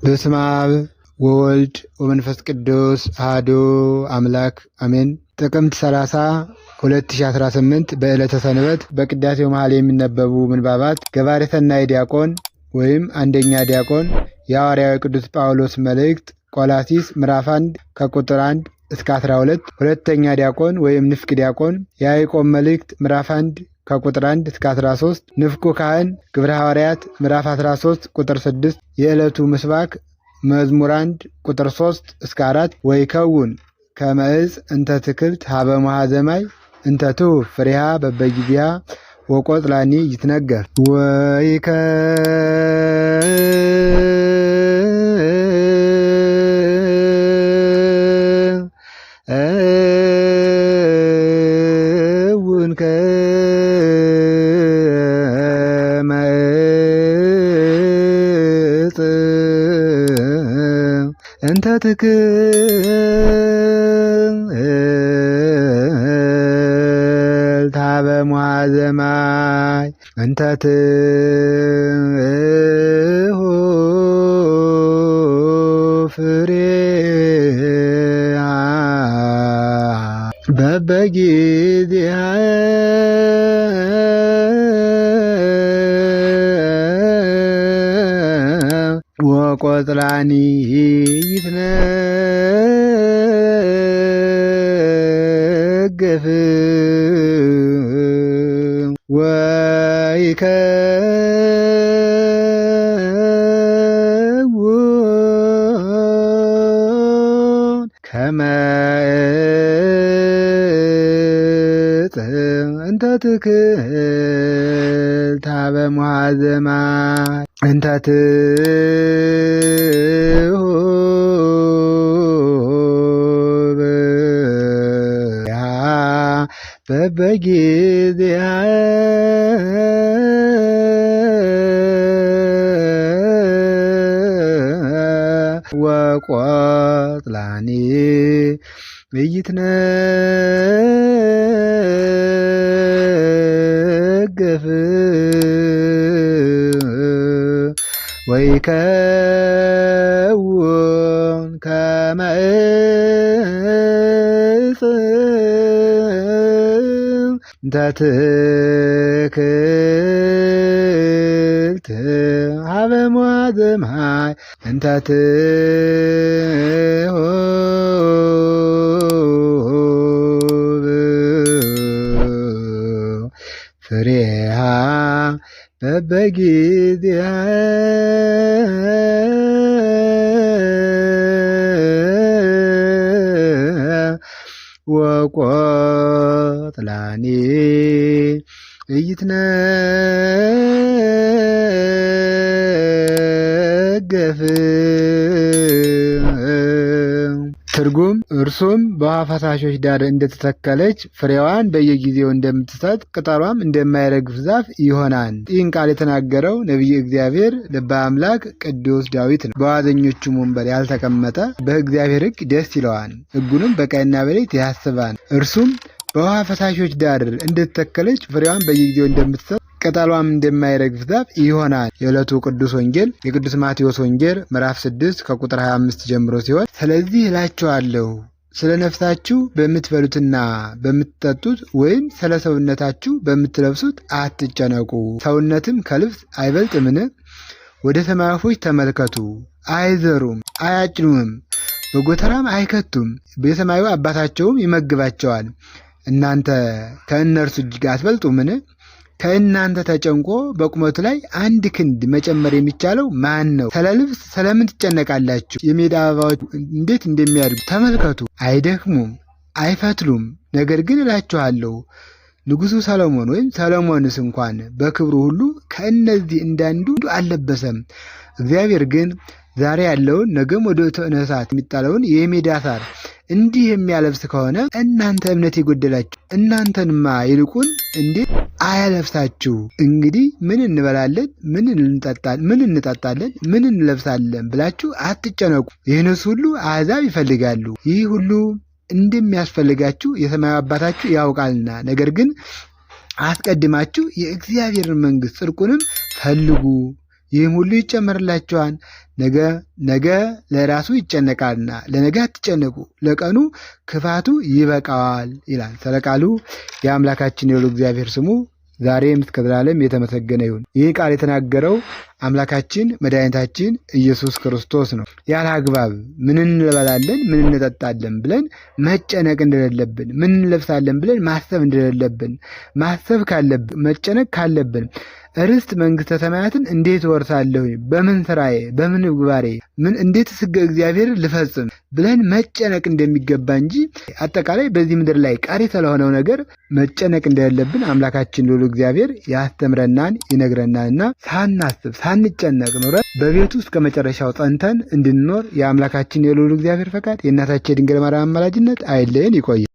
በስመ አብ ወወልድ ወመንፈስ ቅዱስ አሐዱ አምላክ አሜን። ጥቅምት 30 2018 በዕለተ ሰንበት በቅዳሴው መሃል የሚነበቡ ምንባባት ገባሬ ሰናይ ዲያቆን ወይም አንደኛ ዲያቆን የሐዋርያው ቅዱስ ጳውሎስ መልእክት ቆላሲስ ምዕራፍ 1 ከቁጥር 1 እስከ 12፣ ሁለተኛ ዲያቆን ወይም ንፍቅ ዲያቆን የያዕቆብ መልእክት ምዕራፍ 1 ከቁጥር 1 እስከ 13፣ ንፍቁ ካህን ግብረ ሐዋርያት ምዕራፍ 13 ቁጥር 6። የዕለቱ ምስባክ መዝሙር 1 ቁጥር 3 እስከ 4። ወይከውን ከመ ዕፅ እንተ ትክልት ሀበ መኃዘ ማይ እንተ ትሁብ ፍሬሃ በበጊዜሃ ወቆጽላኒ ይትነገር። ወይከውን ከመ ዕፅ እንተ ትክልት ሀበ መኃዘ ማይ እንተ ትሁብ ፍሬሃ በበጊዜሃ ወቆጽላኒ ይትነገፍ። ወይከውን ከመ ዕፅ እንተ ትክልት ሀበ መኃዘ ማይ እንተ ትሁብ ፍሬሃ በበጊዜሃ ወቆጽላኒ ይትነገፍ። ወይከውን ከመ ዕፅ እንተ ትክልት ሀበ መኃዘ ማይ እንተ ትሁብ ፍሬሃ በበጊዜሃ ወቆጽላኒ ይትነገፍ። ትርጉም እርሱም በውሃ ፈሳሾች ዳር እንደተተከለች ፍሬዋን በየጊዜው እንደምትሰጥ ቅጠሏም እንደማይረግፍ ዛፍ ይሆናል። ይህን ቃል የተናገረው ነቢየ እግዚአብሔር ልበ አምላክ ቅዱስ ዳዊት ነው። በዋዘኞቹም ወንበር ያልተቀመጠ በእግዚአብሔር ሕግ ደስ ይለዋል፣ ሕጉንም በቀንና በሌሊት ያስባል። እርሱም በውሃ ፈሳሾች ዳር እንደተተከለች ፍሬዋን በየጊዜው እንደምትሰጥ ቅጠሏም እንደማይረግፍ ዛፍ ይሆናል። የዕለቱ ቅዱስ ወንጌል የቅዱስ ማቴዎስ ወንጌል ምዕራፍ 6 ከቁጥር 25 ጀምሮ ሲሆን፣ ስለዚህ እላችኋለሁ ስለ ነፍሳችሁ በምትበሉትና በምትጠጡት ወይም ስለ ሰውነታችሁ በምትለብሱት አትጨነቁ። ሰውነትም ከልብስ አይበልጥምን? ወደ ሰማይ ወፎች ተመልከቱ፣ አይዘሩም፣ አያጭዱምም፣ በጎተራም አይከቱም፣ የሰማዩ አባታቸውም ይመግባቸዋል። እናንተ ከእነርሱ እጅግ አትበልጡምን? ከእናንተ ተጨንቆ በቁመቱ ላይ አንድ ክንድ መጨመር የሚቻለው ማን ነው? ስለ ልብስ ስለምን ትጨነቃላችሁ? የሜዳ አበባዎች እንዴት እንደሚያድጉ ተመልከቱ። አይደክሙም፣ አይፈትሉም። ነገር ግን እላችኋለሁ ንጉሡ ሰሎሞን ወይም ሰሎሞንስ እንኳን በክብሩ ሁሉ ከእነዚህ እንዳንዱ አልለበሰም። እግዚአብሔር ግን ዛሬ ያለውን ነገም ወደ እቶነ እሳት የሚጣለውን የሜዳ ሳር እንዲህ የሚያለብስ ከሆነ እናንተ እምነት የጎደላችሁ እናንተንማ ይልቁን እንዴት አያለብሳችሁ? እንግዲህ ምን እንበላለን፣ ምን እንጠጣለን፣ ምን እንለብሳለን ብላችሁ አትጨነቁ። ይህንስ ሁሉ አሕዛብ ይፈልጋሉ። ይህ ሁሉ እንደሚያስፈልጋችሁ የሰማዩ አባታችሁ ያውቃልና። ነገር ግን አስቀድማችሁ የእግዚአብሔርን መንግሥት ጽድቁንም ፈልጉ፣ ይህም ሁሉ ይጨመርላችኋል። ነገ ለራሱ ይጨነቃልና ለነገ አትጨነቁ፣ ለቀኑ ክፋቱ ይበቃዋል ይላል። ስለ ቃሉ የአምላካችን የልዑል እግዚአብሔር ስሙ ዛሬም እስከ ዘላለም የተመሰገነ ይሁን። ይህ ቃል የተናገረው አምላካችን መድኃኒታችን ኢየሱስ ክርስቶስ ነው። ያለ አግባብ ምን እንበላለን ምን እንጠጣለን ብለን መጨነቅ እንደሌለብን፣ ምን እንለብሳለን ብለን ማሰብ እንደሌለብን፣ ማሰብ ካለብን መጨነቅ ካለብን ርስት መንግሥተ ሰማያትን እንዴት ወርሳለሁ፣ በምን ስራዬ፣ በምን ምግባሬ፣ እንዴት ሕገ እግዚአብሔር ልፈጽም ብለን መጨነቅ እንደሚገባ እንጂ አጠቃላይ በዚህ ምድር ላይ ቀሪ ስለሆነው ነገር መጨነቅ እንደሌለብን አምላካችን ልዑል እግዚአብሔር ያስተምረናል ይነግረናልና ሳናስብ ሳንጨነቅ ኖረን በቤቱ እስከ መጨረሻው ጸንተን እንድንኖር የአምላካችን የልዑል እግዚአብሔር ፈቃድ የእናታችን የድንግል ማርያም አማላጅነት አይለየን። ይቆያል።